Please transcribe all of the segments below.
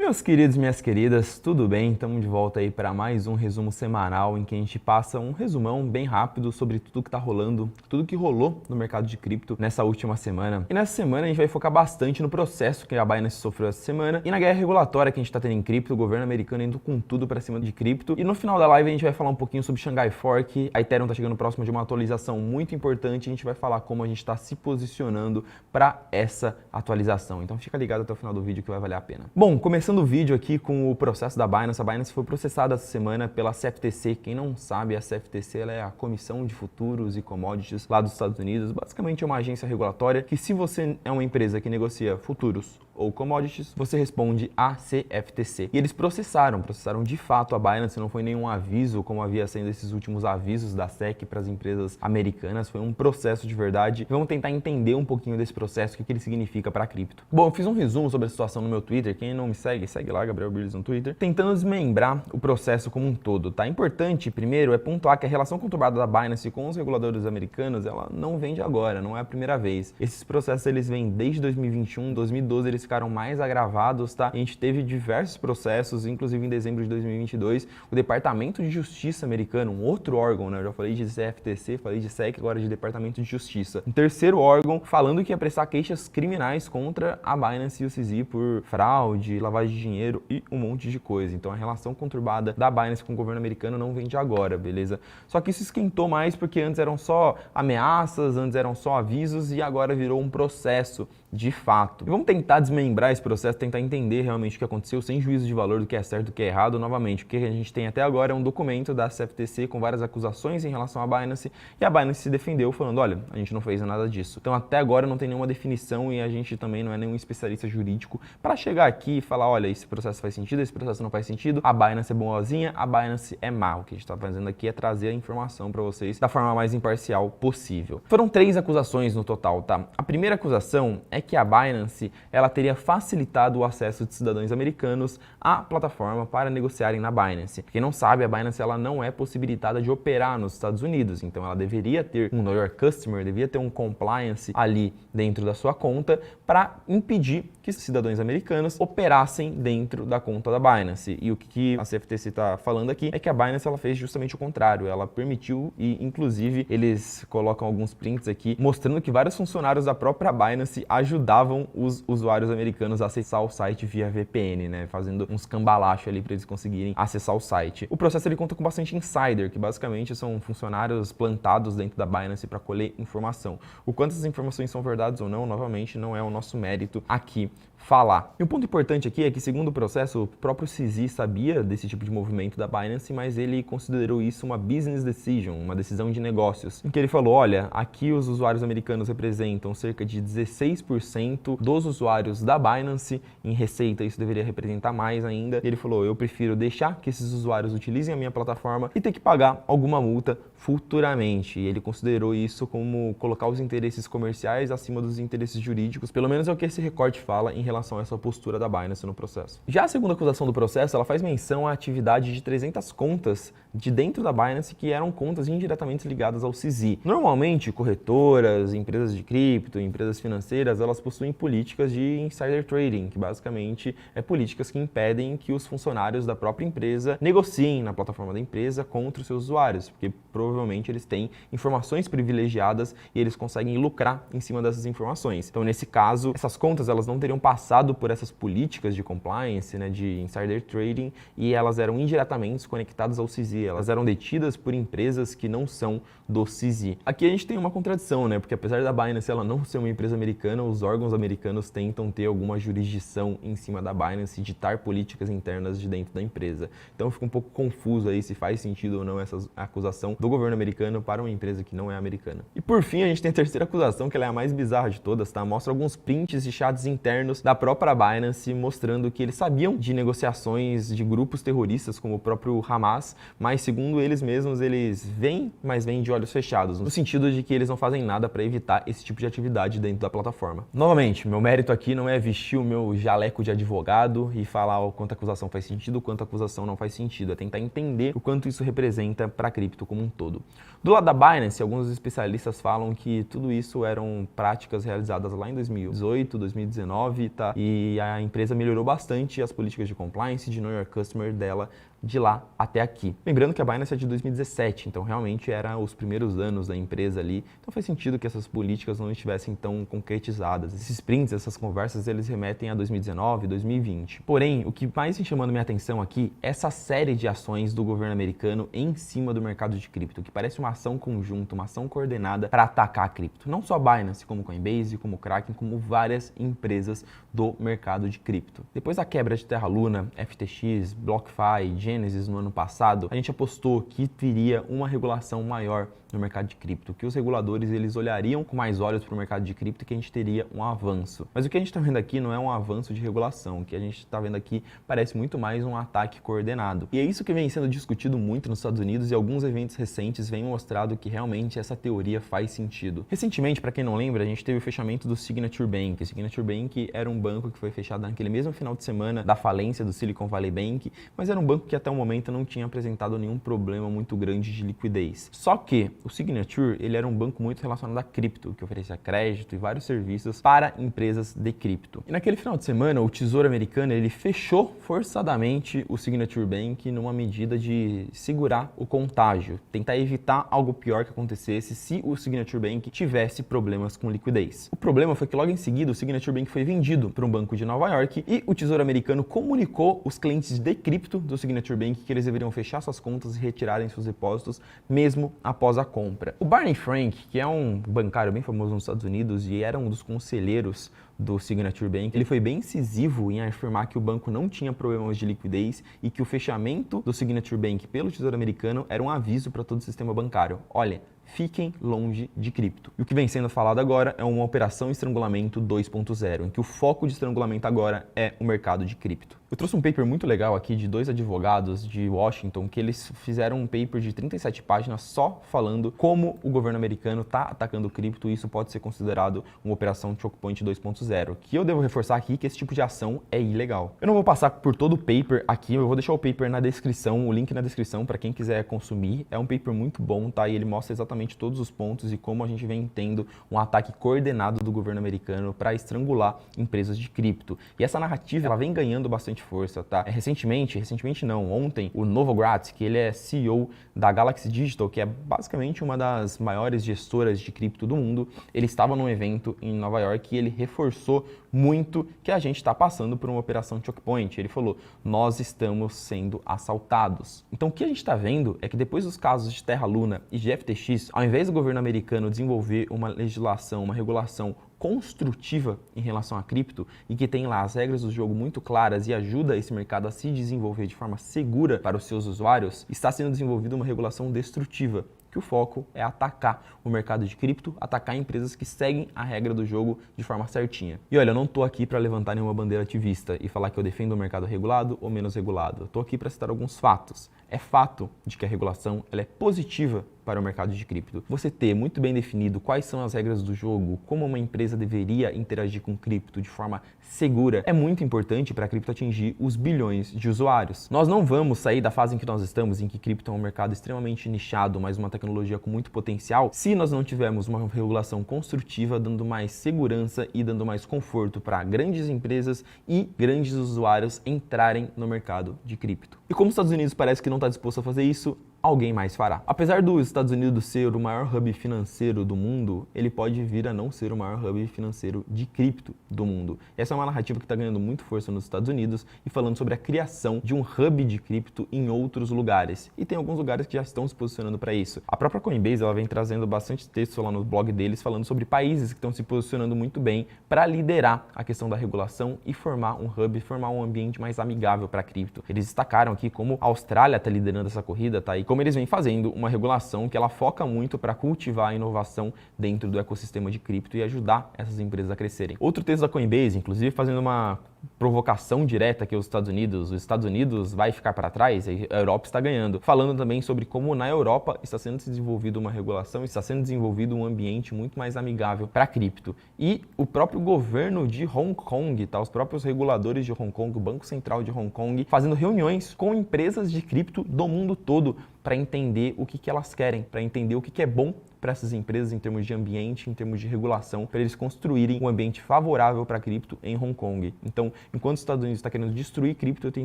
Meus queridos e minhas queridas, tudo bem? Estamos de volta aí para mais um resumo semanal em que a gente passa um resumão bem rápido sobre tudo que está rolando, tudo que rolou no mercado de cripto nessa última semana. E nessa semana a gente vai focar bastante no processo que a Binance sofreu essa semana e na guerra regulatória que a gente está tendo em cripto, o governo americano indo com tudo para cima de cripto. E no final da live a gente vai falar um pouquinho sobre Shanghai Fork, a Ethereum está chegando próximo de uma atualização muito importante e a gente vai falar como a gente está se posicionando para essa atualização. Então fica ligado até o final do vídeo que vai valer a pena. Bom, começando o vídeo aqui com o processo da Binance. A Binance foi processada essa semana pela CFTC. Quem não sabe, a CFTC ela é a Comissão de Futuros e Commodities lá dos Estados Unidos. Basicamente é uma agência regulatória que, se você é uma empresa que negocia futuros ou commodities, você responde à CFTC. E eles processaram de fato a Binance, não foi nenhum aviso, como havia sendo esses últimos avisos da SEC para as empresas americanas, foi um processo de verdade. Vamos tentar entender um pouquinho desse processo, o que ele significa para a cripto. Bom, eu fiz um resumo sobre a situação no meu Twitter, quem não me segue, segue lá, Gabriel Birles no Twitter, tentando desmembrar o processo como um todo, tá? Importante, primeiro, é pontuar que a relação conturbada da Binance com os reguladores americanos, ela não vem de agora, não é a primeira vez. Esses processos, eles vêm desde 2021, 2012 eles ficaram mais agravados, tá? A gente teve diversos processos, inclusive em dezembro de 2022, o Departamento de Justiça americano, um outro órgão, né? Eu já falei de CFTC, falei de SEC, agora de Departamento de Justiça. Um terceiro órgão falando que ia prestar queixas criminais contra a Binance e o CZ por fraude, lavagem de dinheiro e um monte de coisa. Então a relação conturbada da Binance com o governo americano não vem de agora, beleza? Só que isso esquentou mais porque antes eram só ameaças, antes eram só avisos e agora virou um processo de fato. E vamos tentar desmembrar esse processo, tentar entender realmente o que aconteceu sem juízo de valor do que é certo e do que é errado. Novamente, o que a gente tem até agora é um documento da CFTC com várias acusações em relação à Binance e a Binance se defendeu falando, olha, a gente não fez nada disso. Então até agora não tem nenhuma definição e a gente também não é nenhum especialista jurídico para chegar aqui e falar, olha, esse processo faz sentido, esse processo não faz sentido, a Binance é boazinha, a Binance é má. O que a gente está fazendo aqui é trazer a informação para vocês da forma mais imparcial possível. Foram 3 acusações no total, tá? A primeira acusação é que a Binance ela teria facilitado o acesso de cidadãos americanos à plataforma para negociarem na Binance. Quem não sabe, a Binance ela não é possibilitada de operar nos Estados Unidos, então ela deveria ter um Know Your Customer, deveria ter um compliance ali dentro da sua conta para impedir que cidadãos americanos operassem dentro da conta da Binance. E o que a CFTC está falando aqui é que a Binance ela fez justamente o contrário, ela permitiu e inclusive eles colocam alguns prints aqui mostrando que vários funcionários da própria Binance ajudavam os usuários americanos a acessar o site via VPN, né, fazendo uns cambalachos ali para eles conseguirem acessar o site. O processo ele conta com bastante insider, que basicamente são funcionários plantados dentro da Binance para colher informação. O quanto essas informações são verdades ou não, novamente, não é o nosso mérito aqui falar. E um ponto importante aqui é que, segundo o processo, o próprio CZ sabia desse tipo de movimento da Binance, mas ele considerou isso uma business decision, uma decisão de negócios, em que ele falou, olha, aqui os usuários americanos representam cerca de 16% dos usuários da Binance, em receita isso deveria representar mais ainda, e ele falou, eu prefiro deixar que esses usuários utilizem a minha plataforma e ter que pagar alguma multa futuramente. E ele considerou isso como colocar os interesses comerciais acima dos interesses jurídicos, pelo menos é o que esse recorte fala em relação a essa postura da Binance no processo. Já a segunda acusação do processo, ela faz menção à atividade de 300 contas de dentro da Binance que eram contas indiretamente ligadas ao CZ. Normalmente, corretoras, empresas de cripto, empresas financeiras, elas possuem políticas de insider trading, que basicamente é políticas que impedem que os funcionários da própria empresa negociem na plataforma da empresa contra os seus usuários, porque provavelmente eles têm informações privilegiadas e eles conseguem lucrar em cima dessas informações. Então, nesse caso, essas contas elas não teriam passado por essas políticas de compliance, né, de insider trading, e elas eram indiretamente conectadas ao CZ, elas eram detidas por empresas que não são do CZ. Aqui a gente tem uma contradição, né, porque apesar da Binance ela não ser uma empresa americana, os órgãos americanos tentam ter alguma jurisdição em cima da Binance e ditar políticas internas de dentro da empresa. Então fica um pouco confuso aí se faz sentido ou não essa acusação do governo americano para uma empresa que não é americana. E por fim, a gente tem a terceira acusação, que ela é a mais bizarra de todas, tá? Mostra alguns prints de chats internos da própria Binance, mostrando que eles sabiam de negociações de grupos terroristas, como o próprio Hamas, mas segundo eles mesmos, eles veem, mas veem de olhos fechados, no sentido de que eles não fazem nada para evitar esse tipo de atividade dentro da plataforma. Novamente, meu mérito aqui não é vestir o meu jaleco de advogado e falar o quanto a acusação faz sentido, o quanto a acusação não faz sentido. É tentar entender o quanto isso representa para a cripto como um todo. Do lado da Binance, alguns especialistas falam que tudo isso eram práticas realizadas lá em 2018, 2019, tá? E a empresa melhorou bastante as políticas de compliance, de Know Your Customer dela de lá até aqui. Lembrando que a Binance é de 2017, então realmente eram os primeiros anos da empresa ali, então faz sentido que essas políticas não estivessem tão concretizadas. Esses prints, essas conversas, eles remetem a 2019, 2020. Porém, o que mais vem chamando minha atenção aqui é essa série de ações do governo americano em cima do mercado de cripto, que parece uma ação conjunta, uma ação coordenada para atacar a cripto. Não só a Binance, como Coinbase, como Kraken, como várias empresas do mercado de cripto. Depois da quebra de Terra Luna, FTX, BlockFi, Genesis no ano passado, a gente apostou que teria uma regulação maior no mercado de cripto, que os reguladores eles olhariam com mais olhos para o mercado de cripto e que a gente teria um avanço. Mas o que a gente está vendo aqui não é um avanço de regulação, o que a gente está vendo aqui parece muito mais um ataque coordenado. E é isso que vem sendo discutido muito nos Estados Unidos e alguns eventos recentes vêm mostrado que realmente essa teoria faz sentido. Recentemente, para quem não lembra, a gente teve o fechamento do Signature Bank. O Signature Bank era um banco que foi fechado naquele mesmo final de semana da falência do Silicon Valley Bank, mas era um banco que até o momento não tinha apresentado nenhum problema muito grande de liquidez. Só que o Signature, ele era um banco muito relacionado a cripto, que oferecia crédito e vários serviços para empresas de cripto. E naquele final de semana, o Tesouro Americano, ele fechou forçadamente o Signature Bank numa medida de segurar o contágio, tentar evitar algo pior que acontecesse se o Signature Bank tivesse problemas com liquidez. O problema foi que logo em seguida o Signature Bank foi vendido para um banco de Nova York e o Tesouro Americano comunicou os clientes de cripto do Signature Bank que eles deveriam fechar suas contas e retirarem seus depósitos mesmo após a compra. O Barney Frank, que é um bancário bem famoso nos Estados Unidos e era um dos conselheiros do Signature Bank, ele foi bem incisivo em afirmar que o banco não tinha problemas de liquidez e que o fechamento do Signature Bank pelo Tesouro Americano era um aviso para todo o sistema bancário. Olha, fiquem longe de cripto. E o que vem sendo falado agora é uma operação estrangulamento 2.0, em que o foco de estrangulamento agora é o mercado de cripto. Eu trouxe um paper muito legal aqui de 2 advogados de Washington, que eles fizeram um paper de 37 páginas só falando como o governo americano está atacando o cripto e isso pode ser considerado uma operação Choke Point 2.0, que eu devo reforçar aqui que esse tipo de ação é ilegal. Eu não vou passar por todo o paper aqui, eu vou deixar o paper na descrição, o link na descrição para quem quiser consumir. É um paper muito bom, tá? E ele mostra exatamente todos os pontos e como a gente vem tendo um ataque coordenado do governo americano para estrangular empresas de cripto. E essa narrativa, ela vem ganhando bastante força, tá? Recentemente não, ontem, o Novogratz, que ele é CEO da Galaxy Digital, que é basicamente uma das maiores gestoras de cripto do mundo, ele estava num evento em Nova York e ele reforçou muito que a gente está passando por uma operação Choke Point. Ele falou, nós estamos sendo assaltados. Então o que a gente está vendo é que depois dos casos de Terra Luna e de FTX, ao invés do governo americano desenvolver uma legislação, uma regulação construtiva em relação a cripto e que tem lá as regras do jogo muito claras e ajuda esse mercado a se desenvolver de forma segura para os seus usuários, está sendo desenvolvida uma regulação destrutiva, que o foco é atacar o mercado de cripto, atacar empresas que seguem a regra do jogo de forma certinha. E olha, eu não estou aqui para levantar nenhuma bandeira ativista e falar que eu defendo o mercado regulado ou menos regulado. Eu estou aqui para citar alguns fatos. É fato de que a regulação ela é positiva para o mercado de cripto. Você ter muito bem definido quais são as regras do jogo, como uma empresa deveria interagir com cripto de forma segura, é muito importante para a cripto atingir os bilhões de usuários. Nós não vamos sair da fase em que nós estamos, em que cripto é um mercado extremamente nichado, mas uma tecnologia com muito potencial, se nós não tivermos uma regulação construtiva, dando mais segurança e dando mais conforto para grandes empresas e grandes usuários entrarem no mercado de cripto. E como os Estados Unidos parece que não está disposto a fazer isso, alguém mais fará. Apesar dos Estados Unidos ser o maior hub financeiro do mundo, ele pode vir a não ser o maior hub financeiro de cripto do mundo. Essa é uma narrativa que está ganhando muito força nos Estados Unidos e falando sobre a criação de um hub de cripto em outros lugares. E tem alguns lugares que já estão se posicionando para isso. A própria Coinbase ela vem trazendo bastante texto lá no blog deles falando sobre países que estão se posicionando muito bem para liderar a questão da regulação e formar um hub, formar um ambiente mais amigável para cripto. Eles destacaram aqui como a Austrália está liderando essa corrida, tá? E como eles vêm fazendo uma regulação que ela foca muito para cultivar a inovação dentro do ecossistema de cripto e ajudar essas empresas a crescerem. Outro texto da Coinbase, inclusive fazendo uma provocação direta que os Estados Unidos vai ficar para trás, a Europa está ganhando. Falando também sobre como na Europa está sendo desenvolvida uma regulação, está sendo desenvolvido um ambiente muito mais amigável para cripto. E o próprio governo de Hong Kong, tá? Os próprios reguladores de Hong Kong, o Banco Central de Hong Kong, fazendo reuniões com empresas de cripto do mundo todo para entender o que elas querem, para entender o que é bom para essas empresas em termos de ambiente, em termos de regulação, para eles construírem um ambiente favorável para cripto em Hong Kong. Então, enquanto os Estados Unidos está querendo destruir cripto, tem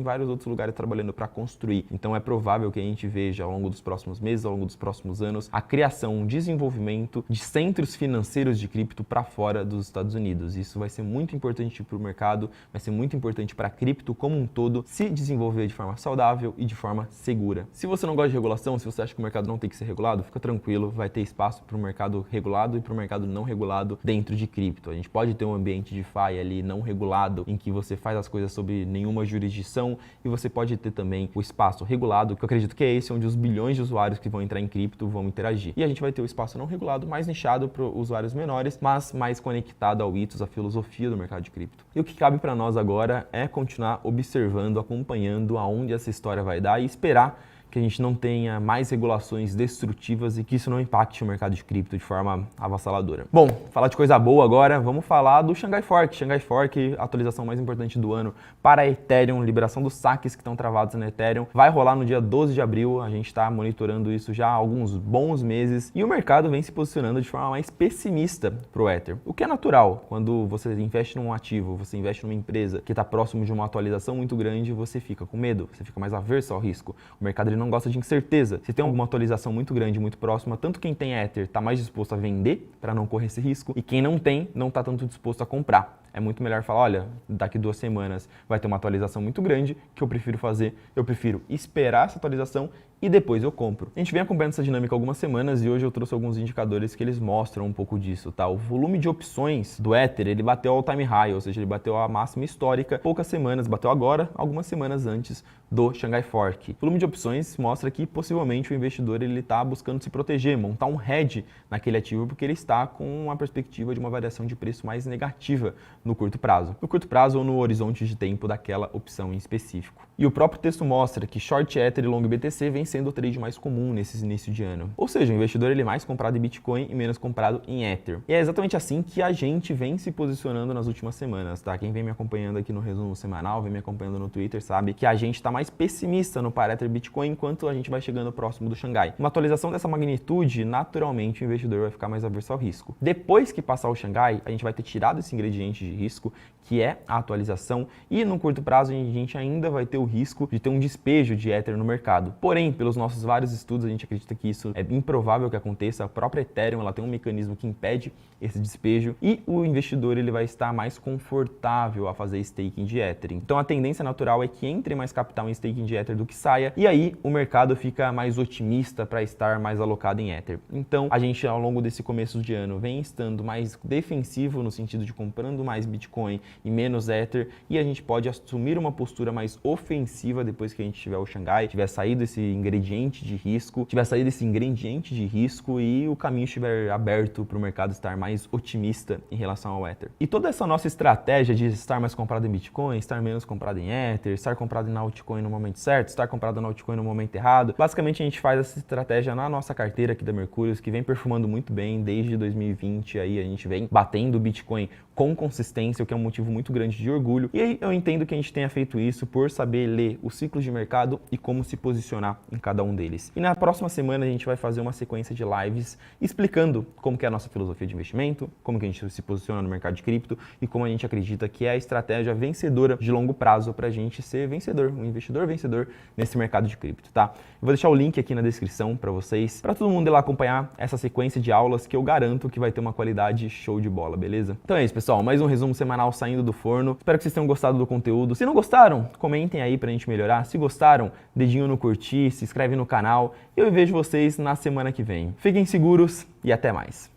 vários outros lugares trabalhando para construir. Então, é provável que a gente veja ao longo dos próximos meses, ao longo dos próximos anos, a criação, um desenvolvimento de centros financeiros de cripto para fora dos Estados Unidos. Isso vai ser muito importante para o mercado, vai ser muito importante para a cripto como um todo se desenvolver de forma saudável e de forma segura. Se você não gosta de regulação, se você acha que o mercado não tem que ser regulado, fica tranquilo, vai ter espaço para o mercado regulado e para o mercado não regulado dentro de cripto. A gente pode ter um ambiente de DeFi ali não regulado, em que você faz as coisas sob nenhuma jurisdição, e você pode ter também o espaço regulado, que eu acredito que é esse, onde os bilhões de usuários que vão entrar em cripto vão interagir. E a gente vai ter o espaço não regulado, mais nichado para usuários menores, mas mais conectado ao ethos, à filosofia do mercado de cripto. E o que cabe para nós agora é continuar observando, acompanhando aonde essa história vai dar e esperar que a gente não tenha mais regulações destrutivas e que isso não impacte o mercado de cripto de forma avassaladora. Bom, falar de coisa boa agora, vamos falar do Shanghai Fork. Shanghai Fork, a atualização mais importante do ano para a Ethereum, liberação dos saques que estão travados na Ethereum, vai rolar no dia 12 de abril, a gente está monitorando isso já há alguns bons meses e o mercado vem se posicionando de forma mais pessimista para o Ether, o que é natural. Quando você investe num ativo, você investe numa empresa que está próximo de uma atualização muito grande, você fica com medo, você fica mais averso ao risco. O mercado não gosta de incerteza. Se tem alguma atualização muito grande, muito próxima, tanto quem tem Ether está mais disposto a vender para não correr esse risco, e quem não tem, não está tanto disposto a comprar. É muito melhor falar, olha, daqui 2 semanas vai ter uma atualização muito grande, que eu prefiro fazer, eu prefiro esperar essa atualização e depois eu compro. A gente vem acompanhando essa dinâmica há algumas semanas e hoje eu trouxe alguns indicadores que eles mostram um pouco disso, tá? O volume de opções do Ether, ele bateu all time high, ou seja, ele bateu a máxima histórica poucas semanas, bateu agora, algumas semanas antes do Shanghai Fork. O volume de opções mostra que possivelmente o investidor ele está buscando se proteger, montar um hedge naquele ativo, porque ele está com uma perspectiva de uma variação de preço mais negativa no curto prazo. No curto prazo ou no horizonte de tempo daquela opção em específico. E o próprio texto mostra que short Ether e long BTC vem sendo o trade mais comum nesse início de ano. Ou seja, o investidor ele é mais comprado em Bitcoin e menos comprado em Ether. E é exatamente assim que a gente vem se posicionando nas últimas semanas, tá? Quem vem me acompanhando aqui no resumo semanal, vem me acompanhando no Twitter, sabe que a gente está mais pessimista no par Ether Bitcoin enquanto a gente vai chegando próximo do Xangai. Uma atualização dessa magnitude, naturalmente o investidor vai ficar mais averso ao risco. Depois que passar o Xangai, a gente vai ter tirado esse ingrediente de risco, que é a atualização, e no curto prazo a gente ainda vai ter o risco de ter um despejo de Ether no mercado. Porém, pelos nossos vários estudos, a gente acredita que isso é improvável que aconteça. A própria Ethereum ela tem um mecanismo que impede esse despejo e o investidor ele vai estar mais confortável a fazer staking de Ether. Então a tendência natural é que entre mais capital em staking de Ether do que saia, e aí o mercado fica mais otimista para estar mais alocado em Ether. Então a gente ao longo desse começo de ano vem estando mais defensivo no sentido de comprando mais Bitcoin e menos Ether, e a gente pode assumir uma postura mais ofensiva depois que a gente tiver o Xangai, tiver saído esse ingrediente de risco, e o caminho estiver aberto para o mercado estar mais otimista em relação ao Ether. E toda essa nossa estratégia de estar mais comprado em Bitcoin, estar menos comprado em Ether, estar comprado em altcoin no momento certo, estar comprado na altcoin no momento errado, basicamente a gente faz essa estratégia na nossa carteira aqui da Mercúrios, que vem perfumando muito bem desde 2020, aí a gente vem batendo o Bitcoin com consistência, o que é um motivo muito grande de orgulho. E aí eu entendo que a gente tenha feito isso por saber ler os ciclos de mercado e como se posicionar em cada um deles. E na próxima semana a gente vai fazer uma sequência de lives explicando como que é a nossa filosofia de investimento, como que a gente se posiciona no mercado de cripto e como a gente acredita que é a estratégia vencedora de longo prazo para a gente ser vencedor, um investidor vencedor nesse mercado de cripto, tá? Eu vou deixar o link aqui na descrição para vocês, para todo mundo ir lá acompanhar essa sequência de aulas que eu garanto que vai ter uma qualidade show de bola, beleza? Então é isso, pessoal. Mais um resumo semanal saindo do forno. Espero que vocês tenham gostado do conteúdo. Se não gostaram, comentem aí pra gente melhorar. Se gostaram, dedinho no curtir, se inscreve no canal. Eu vejo vocês na semana que vem. Fiquem seguros e até mais.